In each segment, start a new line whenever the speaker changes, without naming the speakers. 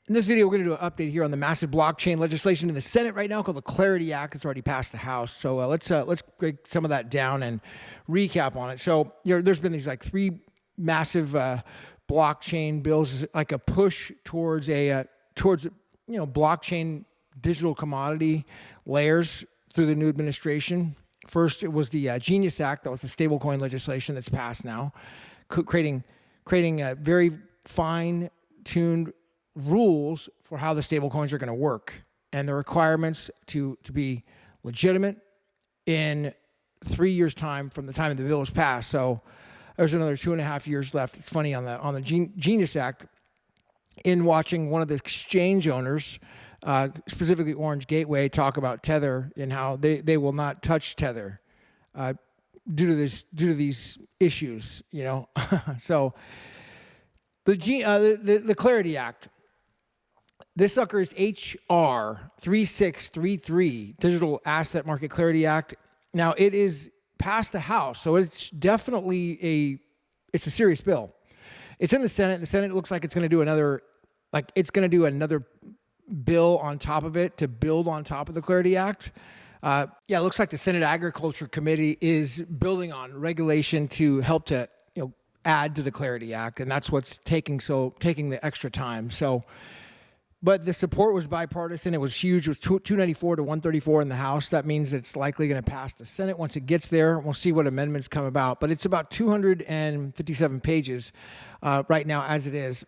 In this video, we're going to do an update here on the massive blockchain legislation in the Senate right now called the Clarity Act. It's already passed the House. So let's break some of that down and recap on it. So there's been these like three massive blockchain bills, like a push towards blockchain digital commodity layers through the new administration. First, it was the Genius Act. That was the Stablecoin legislation that's passed now, creating a very fine-tuned rules for how the stablecoins are going to work and the requirements to be legitimate in 3 years' time from the time the bill was passed. So there's another 2.5 years left. It's funny on the Genius Act, in watching one of the exchange owners, specifically Orange Gateway, talk about Tether and how they will not touch Tether due to these issues. So the Clarity Act. This sucker is HR 3633, Digital Asset Market Clarity Act. Now, it is passed the House, so it's definitely a serious bill. It's in the Senate. The Senate looks like it's going to do another bill on top of it to build on top of the Clarity Act. It looks like the Senate Agriculture Committee is building on regulation to help to add to the Clarity Act, and that's what's taking the extra time. But the support was bipartisan. It was huge. It was 294 to 134 in the House. That means it's likely going to pass the Senate once it gets there. We'll see what amendments come about. But it's about 257 pages right now as it is.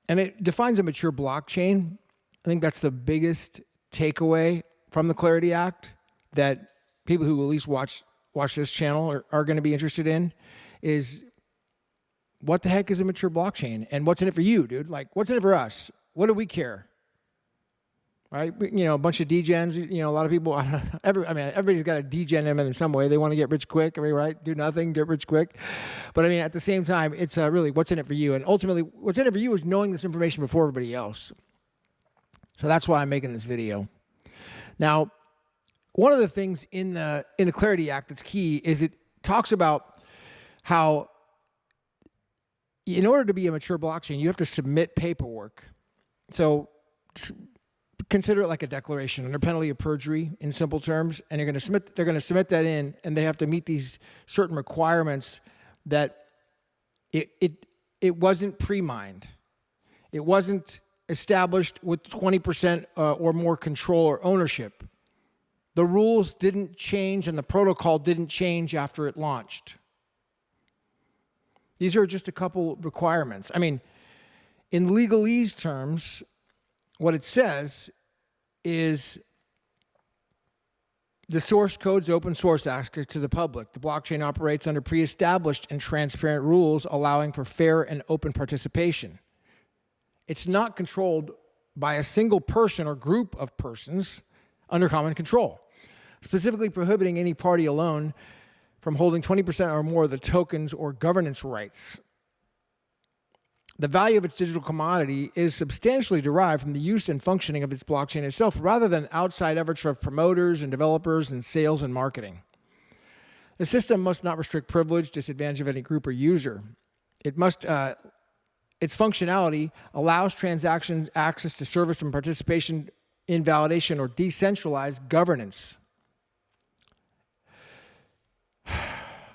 And it defines a mature blockchain. I think that's the biggest takeaway from the Clarity Act that people who at least watch this channel are going to be interested in is what the heck is a mature blockchain? And what's in it for you, dude? Like, what's in it for us? What do we care? Right? A bunch of degens, a lot of people, everybody's got a degen in them in some way. They want to get rich quick, right? Do nothing, get rich quick. But at the same time, it's really what's in it for you. And ultimately, what's in it for you is knowing this information before everybody else. So that's why I'm making this video. Now, one of the things in the Clarity Act that's key is it talks about how in order to be a mature blockchain, you have to submit paperwork. So consider it like a declaration under penalty of perjury in simple terms, and they're going to submit that in, and they have to meet these certain requirements that it wasn't pre-mined. It wasn't established with 20% or more control or ownership. The rules didn't change and the protocol didn't change after it launched. These are just a couple requirements. In legalese terms, what it says is the source code's open source access to the public. The blockchain operates under pre-established and transparent rules, allowing for fair and open participation. It's not controlled by a single person or group of persons under common control, specifically prohibiting any party alone from holding 20% or more of the tokens or governance rights. The value of its digital commodity is substantially derived from the use and functioning of its blockchain itself, rather than outside efforts of promoters and developers and sales and marketing. The system must not restrict privilege, disadvantage of any group or user. Its functionality allows transactions access to service and participation in validation or decentralized governance.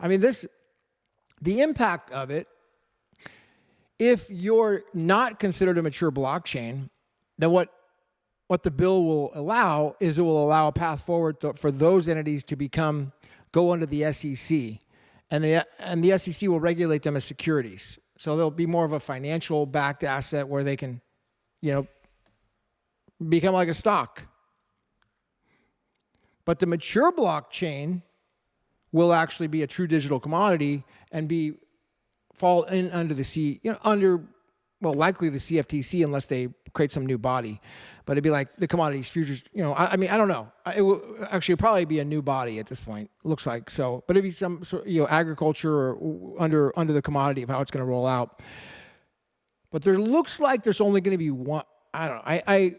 The impact of it, if you're not considered a mature blockchain, then what the bill will allow is it will allow a path forward for those entities to go under the SEC, and the SEC will regulate them as securities. So they'll be more of a financial backed asset where they can, become like a stock. But the mature blockchain will actually be a true digital commodity and fall in under likely the CFTC unless they create some new body. But it'd be like the commodities futures, I don't know. It will actually probably be a new body at this point, looks like. So, but it'd be some sort agriculture or under the commodity of how it's going to roll out. But there looks like there's only going to be one. I don't know.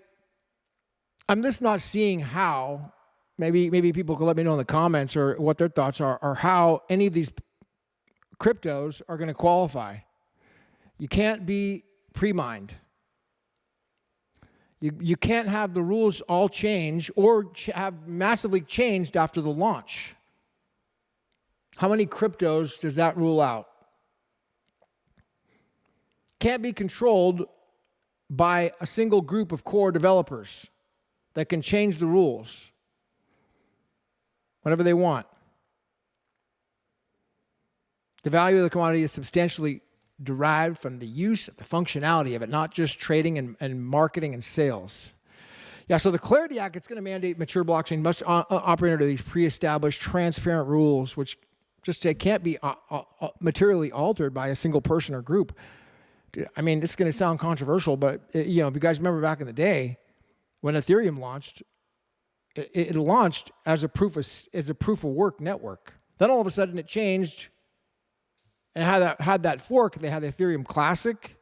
I'm just not seeing how. Maybe people can let me know in the comments or what their thoughts are, or how any of these cryptos are going to qualify. You can't be pre-mined. You can't have the rules all change or have massively changed after the launch. How many cryptos does that rule out? Can't be controlled by a single group of core developers that can change the rules whenever they want. The value of the commodity is substantially derived from the use of the functionality of it, not just trading and marketing and sales. Yeah, so the Clarity Act, it's going to mandate mature blockchain must operate under these pre-established transparent rules, which just say can't be materially altered by a single person or group. I mean, this is going to sound controversial, but if you guys remember back in the day when Ethereum launched, it launched as a proof of work network. Then all of a sudden it changed. And had that fork, they had the Ethereum Classic.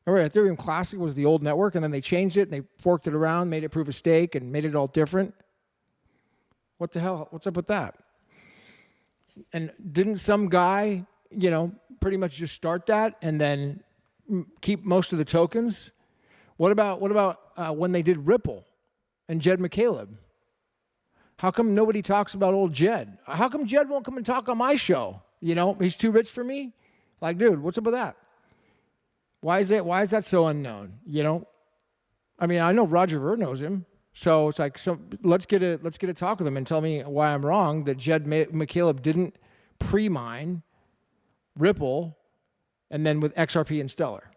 Remember, Ethereum Classic was the old network, and then they changed it, and they forked it around, made it proof of stake, and made it all different. What the hell? What's up with that? And didn't some guy, pretty much just start that and then keep most of the tokens? What about when they did Ripple and Jed McCaleb? How come nobody talks about old Jed? How come Jed won't come and talk on my show? He's too rich for me? Like, dude, what's up with that? Why is that so unknown? I mean, I know Roger Ver knows him. So it's like, let's get a talk with him and tell me why I'm wrong that Jed McCaleb didn't pre-mine Ripple and then with XRP and Stellar.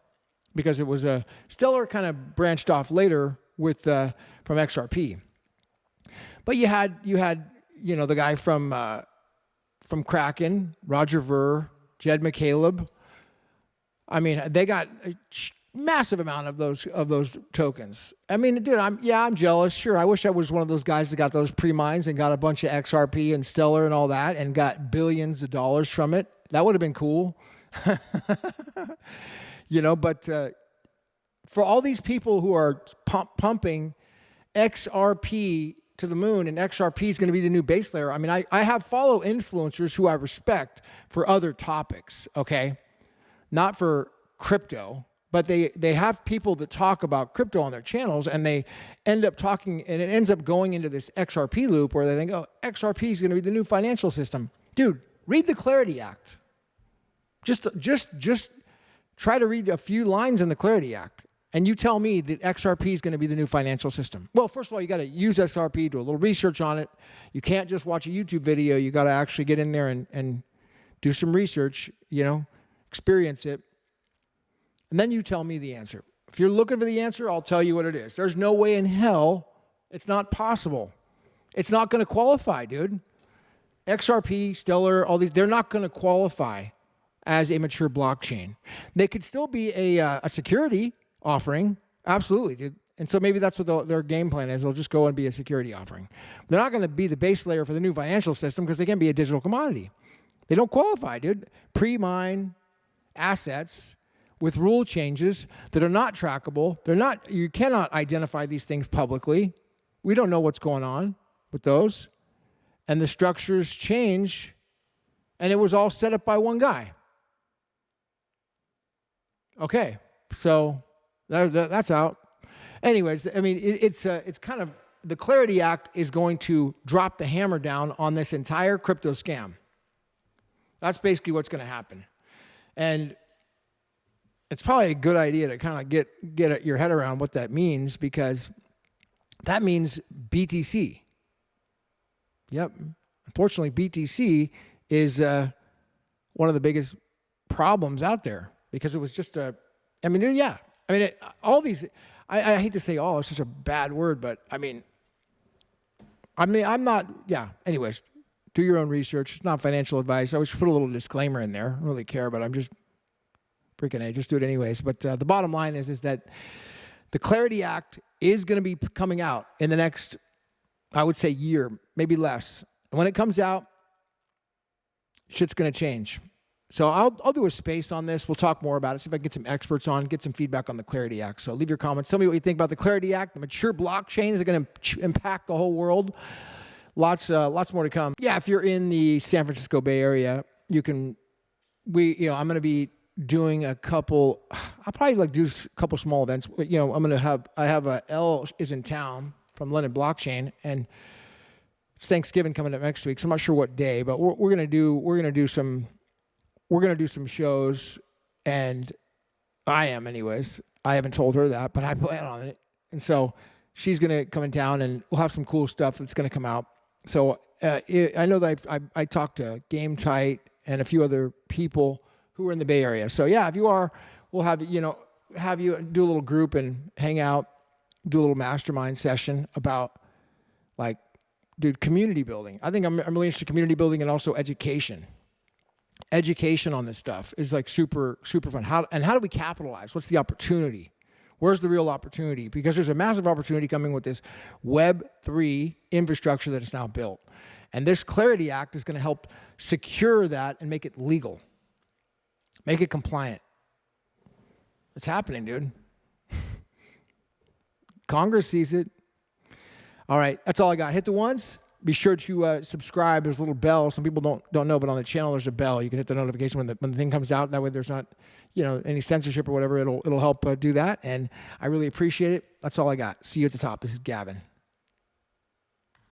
Because it was Stellar kind of branched off later with from XRP. But you had the guy from Kraken, Roger Ver, Jed McCaleb. I mean, they got a massive amount of those tokens. I mean, dude, I'm jealous. Sure, I wish I was one of those guys that got those pre-mines and got a bunch of XRP and Stellar and all that and got billions of dollars from it. That would have been cool. But for all these people who are pumping XRP to the moon, and XRP is going to be the new base layer. I mean, I have follow influencers who I respect for other topics, okay? Not for crypto, but they have people that talk about crypto on their channels, and they end up talking, and it ends up going into this XRP loop where they think, oh, XRP is going to be the new financial system. Dude, read the Clarity Act. Just try to read a few lines in the Clarity Act. And you tell me that XRP is going to be the new financial system. Well, first of all, you got to use XRP, do a little research on it. You can't just watch a YouTube video. You got to actually get in there and do some research, experience it. And then you tell me the answer. If you're looking for the answer, I'll tell you what it is. There's no way in hell it's not possible. It's not going to qualify, dude. XRP, Stellar, all these, they're not going to qualify as a mature blockchain. They could still be a security offering, absolutely, dude. And so maybe that's what their game plan is. They'll just go and be a security offering. They're not going to be the base layer for the new financial system because they can be a digital commodity. They don't qualify, dude. Pre-mine assets with rule changes that are not trackable. You cannot identify these things publicly. We don't know what's going on with those. And the structures change, and it was all set up by one guy. Okay, so that's out. Anyways, I mean, it's kind of, the Clarity Act is going to drop the hammer down on this entire crypto scam. That's basically what's going to happen. And it's probably a good idea to kind of get your head around what that means, because that means BTC. Yep. Unfortunately, BTC is one of the biggest problems out there, because it was just all these, I hate to say all, it's such a bad word, but I'm not, anyways, do your own research. It's not financial advice. I always put a little disclaimer in there. I don't really care, but I'm just freaking just do it anyways. But the bottom line is that the Clarity Act is going to be coming out in the next, I would say, year, maybe less. And when it comes out, shit's going to change. So I'll do a space on this. We'll talk more about it. See if I can get some experts on, get some feedback on the Clarity Act. So leave your comments. Tell me what you think about the Clarity Act. The mature blockchain, is it going to impact the whole world? Lots more to come. Yeah, if you're in the San Francisco Bay Area, I'm going to be doing a couple. I'll probably like do a couple small events. You know, I have a L is in town from London Blockchain, and it's Thanksgiving coming up next week. So I'm not sure what day, but we're gonna do some shows, and I am anyways. I haven't told her that, but I plan on it, and so she's gonna come in town, and we'll have some cool stuff that's gonna come out. So I know that I talked to Game Tight and a few other people who are in the Bay Area. So yeah, if you are, we'll have you do a little group and hang out, do a little mastermind session about like, dude, community building. I think I'm really interested in community building and also education. Education on this stuff is like super, super fun. How do we capitalize? What's the opportunity? Where's the real opportunity? Because there's a massive opportunity coming with this Web3 infrastructure that is now built. And this Clarity Act is going to help secure that and make it legal. Make it compliant. It's happening, dude. Congress sees it. All right, that's all I got. Hit the ones. Be sure to subscribe. There's a little bell. Some people don't know, but on the channel there's a bell. You can hit the notification when the thing comes out. That way there's not, any censorship or whatever. It'll help do that. And I really appreciate it. That's all I got. See you at the top. This is Gavin.